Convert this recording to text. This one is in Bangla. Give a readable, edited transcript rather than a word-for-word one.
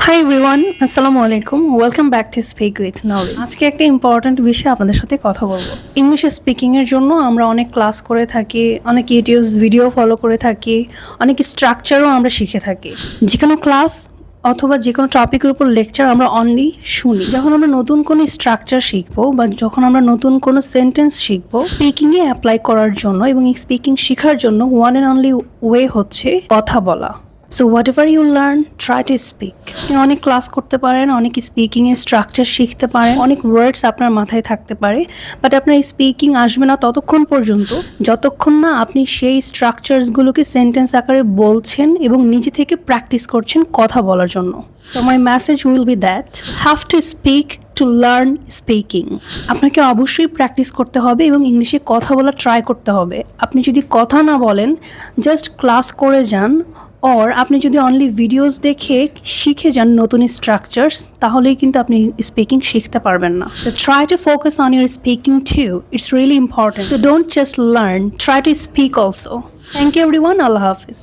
হাই এভরিওয়ান, আসসালামু আলাইকুম। Welcome back to speak with knowledge. আজকে একটা ইম্পর্ট্যান্ট বিষয় আপনাদের সাথে কথা বলবো। ইংলিশ স্পিকিংয়ের জন্য আমরা অনেক ক্লাস করে থাকি, অনেক ইউটিউব ভিডিও ফলো করে থাকি, অনেক স্ট্রাকচারও আমরা শিখে থাকি। যে কোনো ক্লাস অথবা যে কোনো টপিকের উপর লেকচার আমরা অনলি শুনি। যখন আমরা নতুন কোনো স্ট্রাকচার শিখবো বা যখন আমরা নতুন কোনো সেন্টেন্স শিখবো, স্পিকিংয়ে অ্যাপ্লাই করার জন্য এবং এই স্পিকিং শেখার জন্য ওয়ান অ্যান্ড অনলি ওয়ে হচ্ছে কথা বলা। So whatever you learn, try to speak. আপনি অনেক ক্লাস করতে পারেন, অনেক স্পিকিংয়ের স্ট্রাকচার শিখতে পারেন, অনেক ওয়ার্ডস আপনার মাথায় থাকতে পারে, বাট আপনার স্পিকিং আসবে না ততক্ষণ পর্যন্ত যতক্ষণ না আপনি সেই স্ট্রাকচারসগুলোকে সেন্টেন্স আকারে বলছেন এবং নিজে থেকে প্র্যাকটিস করছেন কথা বলার জন্য। So my message will be that have to speak to learn speaking. আপনাকে অবশ্যই প্র্যাকটিস করতে হবে এবং ইংলিশে কথা বলা ট্রাই করতে হবে। আপনি যদি কথা না বলেন, জাস্ট ক্লাস করে যান, অর আপনি যদি অনলি ভিডিওস দেখে শিখে যান নতুন স্ট্রাকচারস, তাহলেই কিন্তু আপনি স্পিকিং শিখতে পারবেন না। So try to focus on your speaking too, it's really important. So don't just learn, try to speak also. Thank you everyone, Allah Hafiz.